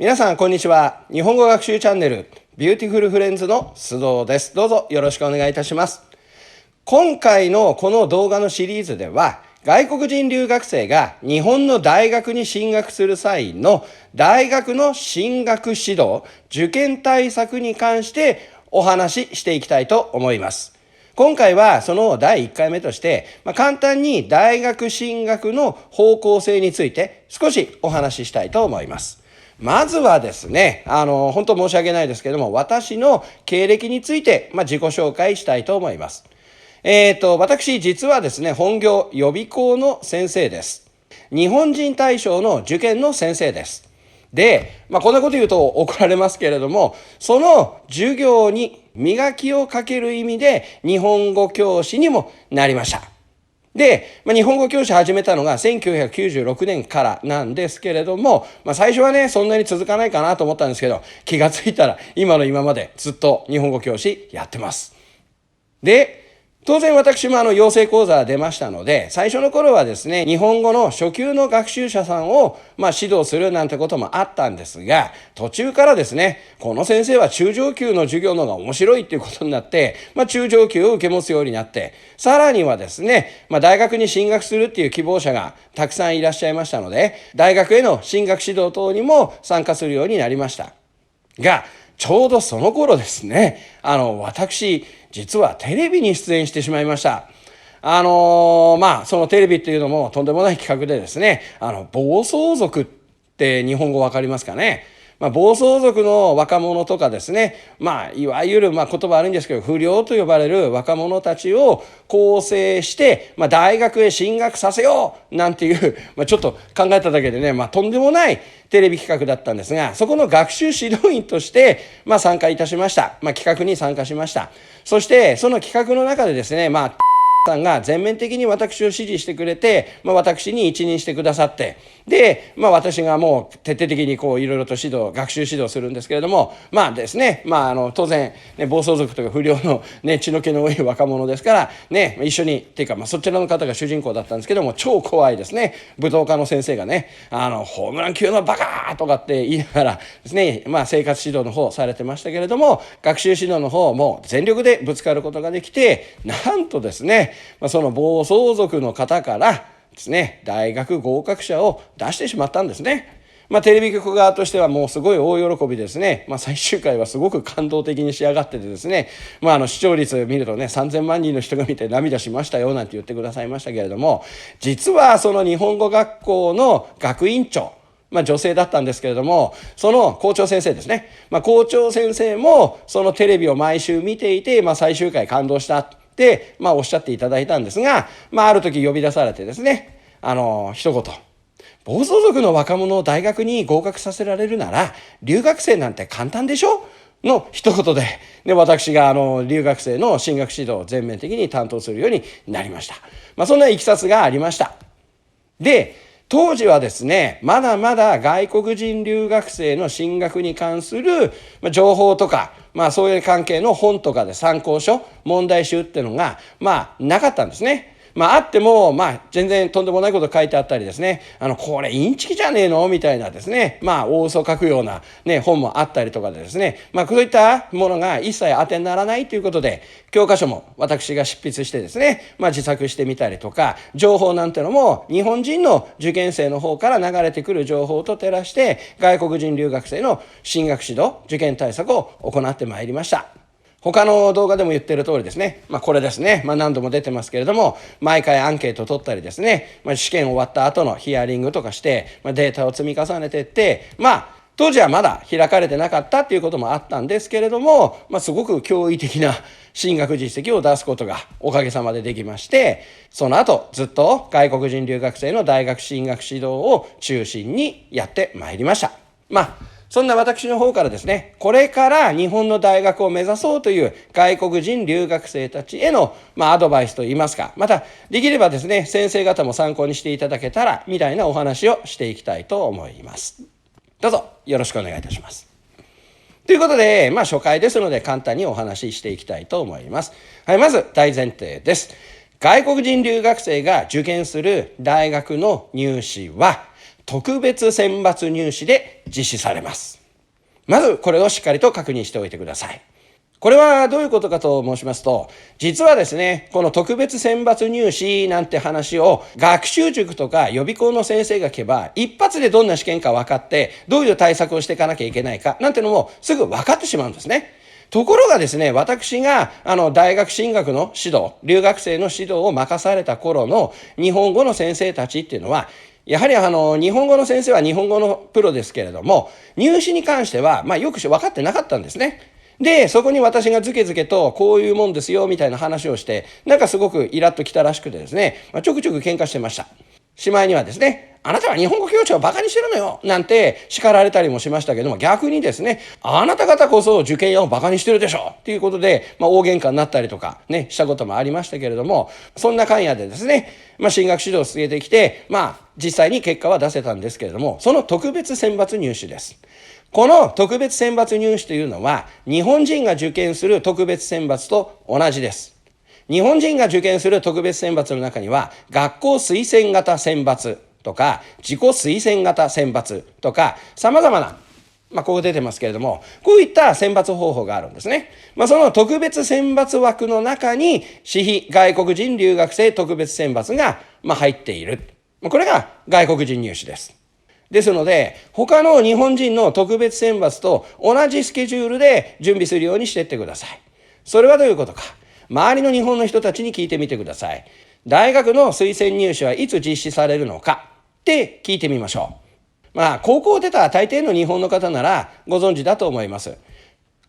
皆さんこんにちは。日本語学習チャンネルビューティフルフレンズの須藤です。どうぞよろしくお願いいたします。今回のこの動画のシリーズでは、外国人留学生が日本の大学に進学する際の大学の進学指導、受験対策に関してお話ししていきたいと思います。今回はその第1回目として、簡単に大学進学の方向性について少しお話ししたいと思います。まずはですね、本当申し訳ないですけども、私の経歴について、自己紹介したいと思います。私実はですね、本業予備校の先生です。日本人大賞の受験の先生です。で、こんなこと言うと怒られますけれども、その授業に磨きをかける意味で日本語教師にもなりました。で、日本語教師始めたのが1996年からなんですけれども、最初はね、そんなに続かないかなと思ったんですけど、気がついたら今の今までずっと日本語教師やってます。で、当然私も養成講座出ましたので、最初の頃はですね、日本語の初級の学習者さんを指導するなんてこともあったんですが、途中からですね、この先生は中上級の授業の方が面白いっていうことになって、中上級を受け持つようになって、さらにはですね、大学に進学するっていう希望者がたくさんいらっしゃいましたので、大学への進学指導等にも参加するようになりました。が、ちょうどその頃ですね、私、実はテレビに出演してしまいました。そのテレビっていうのもとんでもない企画でですね、暴走族って日本語わかりますかね。暴走族の若者とかですね、いわゆる言葉悪いんですけど、不良と呼ばれる若者たちを構成して、大学へ進学させようなんていう、ちょっと考えただけでね、とんでもないテレビ企画だったんですが、そこの学習指導員として、参加いたしました。企画に参加しました。そして、その企画の中でですね、さんが全面的に私を支持してくれて、私に一任してくださって、で、私がもう徹底的にいろいろと学習指導するんですけれども、ですね、当然、暴走族とか不良の血の気の多い若者ですから、一緒に、っていうか、そちらの方が主人公だったんですけども、超怖いですね、武道家の先生がね、ホームラン級のバカーとかって言いながらですね、生活指導の方されてましたけれども、学習指導の方も全力でぶつかることができて、なんとですね、その暴走族の方からですね、大学合格者を出してしまったんですね。テレビ局側としてはもうすごい大喜びですね。最終回はすごく感動的に仕上がっててですね、視聴率見るとね、3000万人の人が見て涙しましたよなんて言ってくださいましたけれども、実はその日本語学校の学院長、女性だったんですけれども、その校長先生ですね。校長先生もそのテレビを毎週見ていて、最終回感動したって、おっしゃっていただいたんですが、ある時呼び出されてですね、一言。暴走族の若者を大学に合格させられるなら、留学生なんて簡単でしょの一言で、私が留学生の進学指導を全面的に担当するようになりました。そんないきさつがありました。で、当時はですね、まだまだ外国人留学生の進学に関する情報とか、そういう関係の本とかで参考書、問題集っていうのが、なかったんですね。あっても、全然とんでもないこと書いてあったりですね、これインチキじゃねえのみたいなですね、大嘘書くような本もあったりとかでですね、そういったものが一切当てにならないということで、教科書も私が執筆してですね、自作してみたりとか、情報なんてのも日本人の受験生の方から流れてくる情報と照らして、外国人留学生の進学指導、受験対策を行ってまいりました。他の動画でも言ってる通りですね、これですね、何度も出てますけれども、毎回アンケート取ったりですね、試験終わった後のヒアリングとかして、データを積み重ねていって、当時はまだ開かれてなかったっていうこともあったんですけれども、すごく驚異的な進学実績を出すことがおかげさまでできまして、その後ずっと外国人留学生の大学進学指導を中心にやってまいりました。そんな私の方からですね、これから日本の大学を目指そうという外国人留学生たちへの、アドバイスといいますか、またできればですね、先生方も参考にしていただけたらみたいなお話をしていきたいと思います。どうぞよろしくお願いいたします。ということで、初回ですので簡単にお話ししていきたいと思います。はい、まず大前提です。外国人留学生が受験する大学の入試は特別選抜入試で実施されます。まずこれをしっかりと確認しておいてください。これはどういうことかと申しますと、実はですね、この特別選抜入試なんて話を学習塾とか予備校の先生が聞けば、一発でどんな試験か分かって、どういう対策をしていかなきゃいけないかなんてのもすぐ分かってしまうんですね。ところがですね、私が大学進学の指導、留学生の指導を任された頃の日本語の先生たちっていうのは、やはり日本語の先生は日本語のプロですけれども、入試に関してはよく分かってなかったんですね。で、そこに私がずけずけとこういうもんですよみたいな話をして、なんかすごくイラッときたらしくてですね、ちょくちょく喧嘩してました。しまいにはですね、あなたは日本語教師をバカにしてるのよなんて叱られたりもしましたけども、逆にですね、あなた方こそ受験をバカにしてるでしょっていうことで、大喧嘩になったりとかね、したこともありましたけれども、そんな間やでですね、進学指導を続けてきて、実際に結果は出せたんですけれども、その特別選抜入試です。この特別選抜入試というのは、日本人が受験する特別選抜と同じです。日本人が受験する特別選抜の中には、学校推薦型選抜とか、自己推薦型選抜とか、様々な、ここ出てますけれども、こういった選抜方法があるんですね。その特別選抜枠の中に、私費外国人留学生特別選抜が入っている。これが外国人入試です。ですので、他の日本人の特別選抜と同じスケジュールで準備するようにしていってください。それはどういうことか。周りの日本の人たちに聞いてみてください。大学の推薦入試はいつ実施されるのかって聞いてみましょう。高校を出た大抵の日本の方ならご存知だと思います。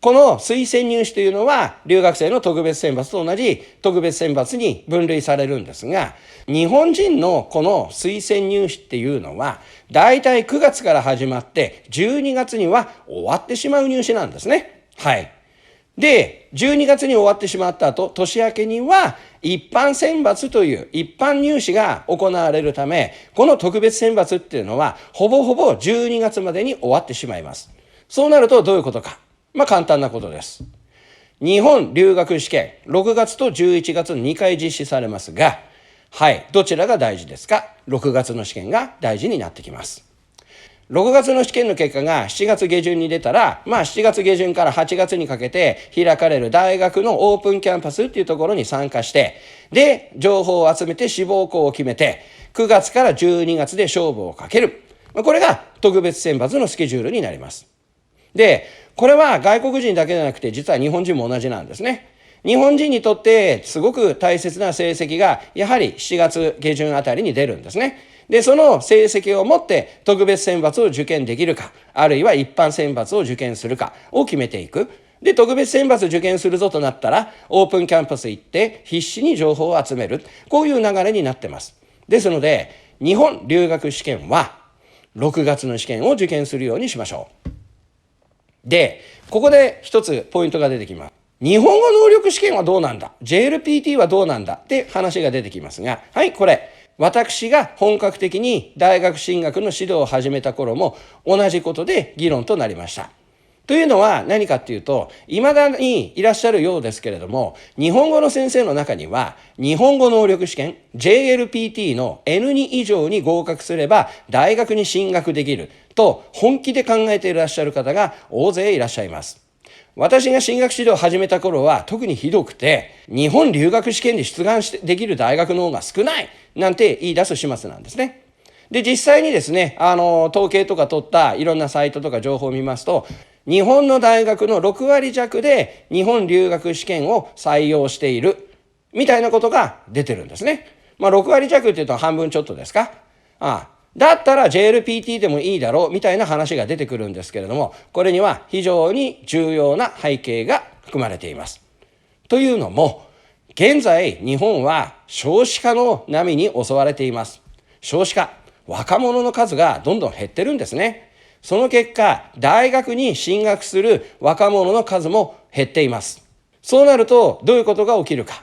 この推薦入試というのは留学生の特別選抜と同じ特別選抜に分類されるんですが、日本人のこの推薦入試っていうのはだいたい9月から始まって12月には終わってしまう入試なんですね。はい。で、12月に終わってしまった後、年明けには一般選抜という一般入試が行われるため、この特別選抜っていうのはほぼほぼ12月までに終わってしまいます。そうなるとどういうことか。簡単なことです。日本留学試験、6月と11月に2回実施されますが、はい、どちらが大事ですか？ 6 月の試験が大事になってきます。6月の試験の結果が7月下旬に出たら、7月下旬から8月にかけて開かれる大学のオープンキャンパスっていうところに参加して、で、情報を集めて志望校を決めて、9月から12月で勝負をかける。これが特別選抜のスケジュールになります。で、これは外国人だけじゃなくて、実は日本人も同じなんですね。日本人にとってすごく大切な成績が、やはり7月下旬あたりに出るんですね。で、その成績をもって特別選抜を受験できるか、あるいは一般選抜を受験するかを決めていく。で、特別選抜受験するぞとなったら、オープンキャンパス行って必死に情報を集める。こういう流れになってます。ですので、日本留学試験は6月の試験を受験するようにしましょう。で、ここで一つポイントが出てきます。日本語能力試験はどうなんだ？ JLPT はどうなんだ？って話が出てきますが、はい、これ。私が本格的に大学進学の指導を始めた頃も同じことで議論となりました。というのは何かっていうと、未だにいらっしゃるようですけれども、日本語の先生の中には、日本語能力試験 JLPT の N2 以上に合格すれば大学に進学できると本気で考えていらっしゃる方が大勢いらっしゃいます。私が進学指導を始めた頃は特にひどくて、日本留学試験で出願できる大学の方が少ないなんて言い出す始末なんですね。で、実際にですね、統計とか取ったいろんなサイトとか情報を見ますと、日本の大学の6割弱で日本留学試験を採用しているみたいなことが出てるんですね。6割弱っていうと半分ちょっとですか？だったら JLPT でもいいだろうみたいな話が出てくるんですけれども、これには非常に重要な背景が含まれています。というのも、現在日本は少子化の波に襲われています。少子化、若者の数がどんどん減ってるんですね。その結果、大学に進学する若者の数も減っています。そうなるとどういうことが起きるか。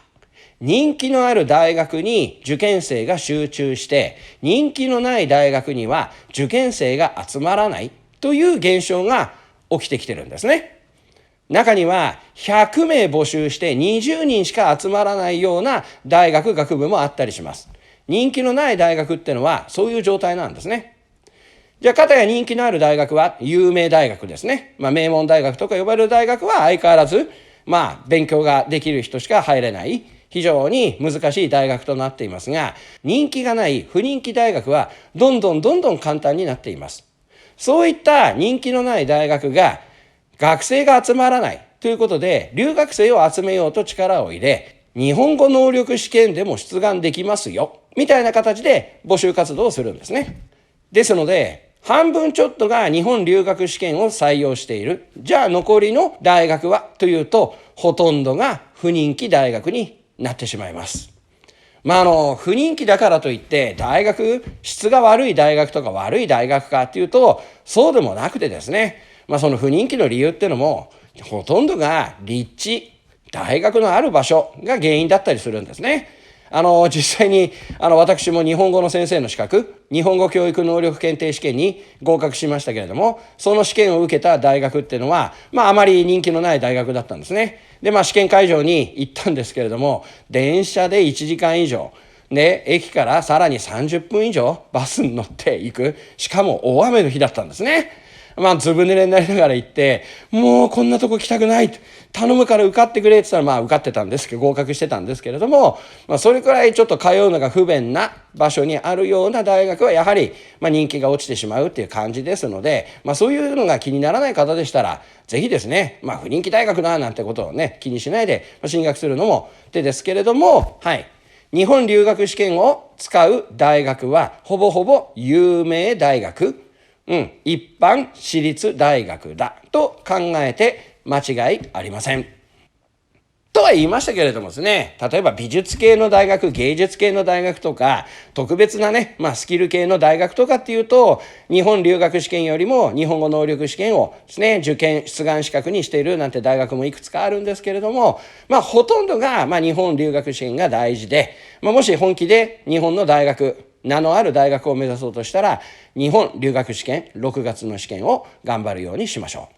人気のある大学に受験生が集中して、人気のない大学には受験生が集まらないという現象が起きてきてるんですね。中には100名募集して20人しか集まらないような大学学部もあったりします。人気のない大学ってのはそういう状態なんですね。じゃあ片や人気のある大学は有名大学ですね。名門大学とか呼ばれる大学は相変わらず勉強ができる人しか入れない非常に難しい大学となっていますが、人気がない不人気大学はどんどん簡単になっています。そういった人気のない大学が学生が集まらないということで、留学生を集めようと力を入れ、日本語能力試験でも出願できますよみたいな形で募集活動をするんですね。ですので半分ちょっとが日本留学試験を採用している。じゃあ残りの大学はというと、ほとんどが不人気大学になってしまいます。不人気だからといって大学質が悪い大学とか悪い大学かっていうとそうでもなくてですね、その不人気の理由っていうのもほとんどが立地、大学のある場所が原因だったりするんですね。実際に私も日本語の先生の資格、日本語教育能力検定試験に合格しましたけれども、その試験を受けた大学っていうのはあまり人気のない大学だったんですね。で試験会場に行ったんですけれども、電車で1時間以上で駅からさらに30分以上バスに乗って行く、しかも大雨の日だったんですね。ずぶ濡れになりながら行って、もうこんなとこ来たくない頼むから受かってくれって言ったら受かってたんですけど、合格してたんですけれども、それくらいちょっと通うのが不便な場所にあるような大学はやはり人気が落ちてしまうっていう感じですので、そういうのが気にならない方でしたらぜひですね、不人気大学だなんてことをね気にしないで進学するのも手ですけれども、日本留学試験を使う大学はほぼほぼ有名大学、一般私立大学だと考えて間違いありません。とは言いましたけれどもですね、例えば美術系の大学、芸術系の大学とか特別なね、スキル系の大学とかっていうと、日本留学試験よりも日本語能力試験をですね受験出願資格にしているなんて大学もいくつかあるんですけれども、ほとんどが日本留学試験が大事で、もし本気で日本の大学、名のある大学を目指そうとしたら日本留学試験6月の試験を頑張るようにしましょう。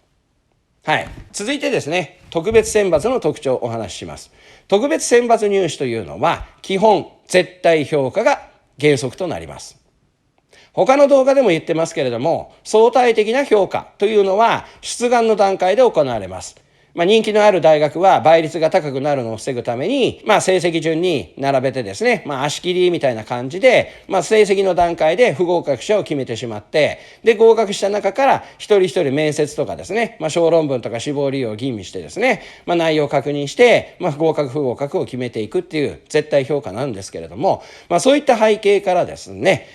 続いてですね、特別選抜の特徴をお話しします。特別選抜入試というのは基本絶対評価が原則となります。他の動画でも言ってますけれども、相対的な評価というのは出願の段階で行われます。人気のある大学は倍率が高くなるのを防ぐために、成績順に並べてですね、足切りみたいな感じで、成績の段階で不合格者を決めてしまって、で、合格した中から一人一人面接とかですね、小論文とか志望理由を吟味してですね、内容を確認して、合格不合格を決めていくっていう絶対評価なんですけれども、そういった背景からですね、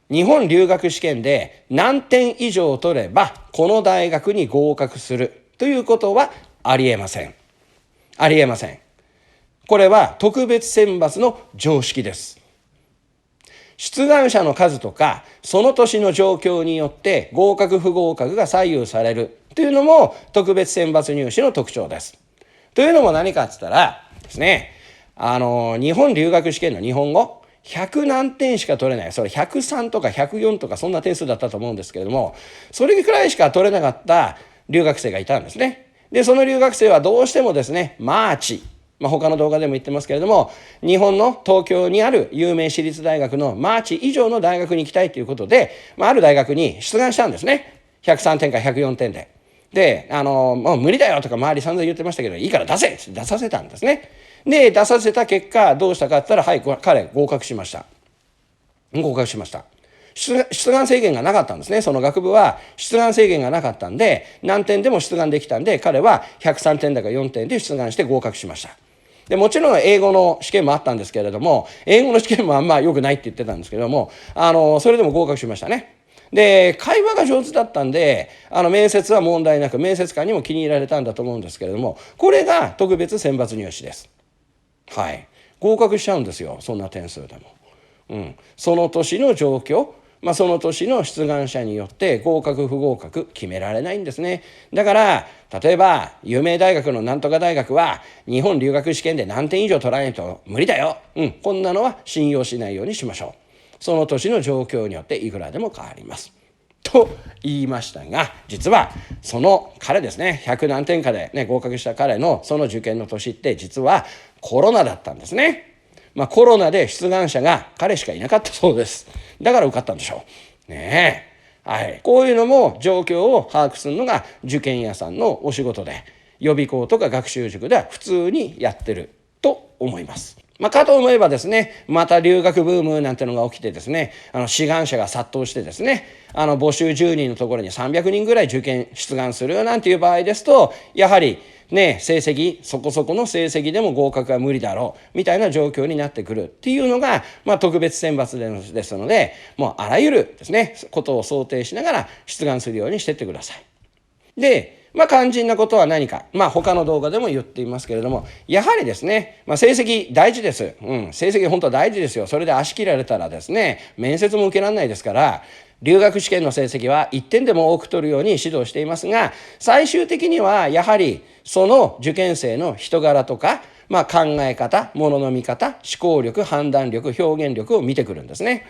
日本留学試験で何点以上取ればこの大学に合格するということはありえません。ありえません。これは特別選抜の常識です。出願者の数とかその年の状況によって合格不合格が左右されるというのも特別選抜入試の特徴です。というのも何かって言ったらですね、日本留学試験の日本語100何点しか取れない、それ103とか104とかそんな点数だったと思うんですけれども、それくらいしか取れなかった留学生がいたんですね。でその留学生はどうしてもですねマーチ、他の動画でも言ってますけれども、日本の東京にある有名私立大学のマーチ以上の大学に行きたいということで、ある大学に出願したんですね。103点か104点で。でもう無理だよとか周り散々言ってましたけど、いいから出せって出させたんですね。で出させた結果どうしたかって言ったら、彼合格しました。合格しました。出願制限がなかったんですね。その学部は出願制限がなかったんで何点でも出願できたんで、彼は103点だか4点で出願して合格しました。でもちろん英語の試験もあったんですけれども、英語の試験もあんま良くないって言ってたんですけども、それでも合格しましたね。で会話が上手だったんで面接は問題なく面接官にも気に入られたんだと思うんですけれども、これが特別選抜入試です。合格しちゃうんですよ、そんな点数でも。その年の状況、その年の出願者によって合格不合格決められないんですね。だから例えば有名大学のなんとか大学は日本留学試験で何点以上取らないと無理だよ、こんなのは信用しないようにしましょう。その年の状況によっていくらでも変わりますと言いましたが、実はその彼ですね、100何点かで、合格した彼のその受験の年って実はコロナだったんですね。コロナで出願者が彼しかいなかったそうです。だから受かったんでしょうね。はい。こういうのも状況を把握するのが受験屋さんのお仕事で、予備校とか学習塾では普通にやってると思います。かと思えばですね、また留学ブームなんてのが起きてですね、志願者が殺到してですね、募集10人のところに300人ぐらい出願するなんていう場合ですと、やはりね、成績、そこそこの成績でも合格は無理だろう、みたいな状況になってくるっていうのが、特別選抜ですので、もうあらゆるですね、ことを想定しながら出願するようにしてってください。で、肝心なことは何か。他の動画でも言っていますけれども、やはりですね、成績大事です。成績本当は大事ですよ。それで足切られたらですね、面接も受けられないですから、留学試験の成績は1点でも多く取るように指導していますが、最終的にはやはりその受験生の人柄とか、考え方、ものの見方、思考力、判断力、表現力を見てくるんですね。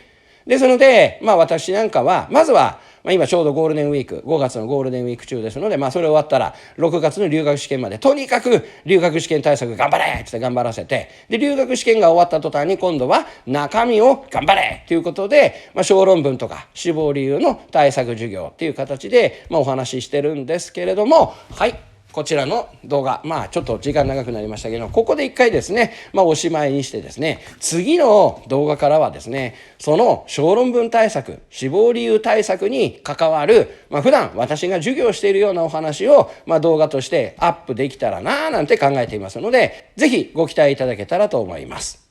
ですので、私なんかは、まずは、今ちょうどゴールデンウィーク、5月のゴールデンウィーク中ですので、それ終わったら、6月の留学試験まで、とにかく留学試験対策頑張れって頑張らせて、で、留学試験が終わった途端に今度は中身を頑張れということで、小論文とか志望理由の対策授業っていう形で、お話ししてるんですけれども、はい。こちらの動画、ちょっと時間長くなりましたけど、ここで一回ですね、おしまいにしてですね、次の動画からはですね、その小論文対策、志望理由対策に関わる、普段私が授業しているようなお話を、動画としてアップできたらなぁなんて考えていますので、ぜひご期待いただけたらと思います。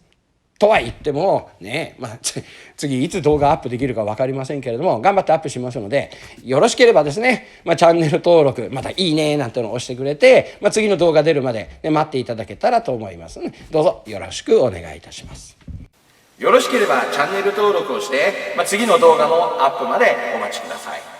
とは言ってもね、次いつ動画アップできるか分かりませんけれども、頑張ってアップしますので、よろしければですね、チャンネル登録、またいいねなんてのを押してくれて、次の動画出るまで、待っていただけたらと思いますので、どうぞよろしくお願いいたします。よろしければチャンネル登録をして、次の動画のアップまでお待ちください。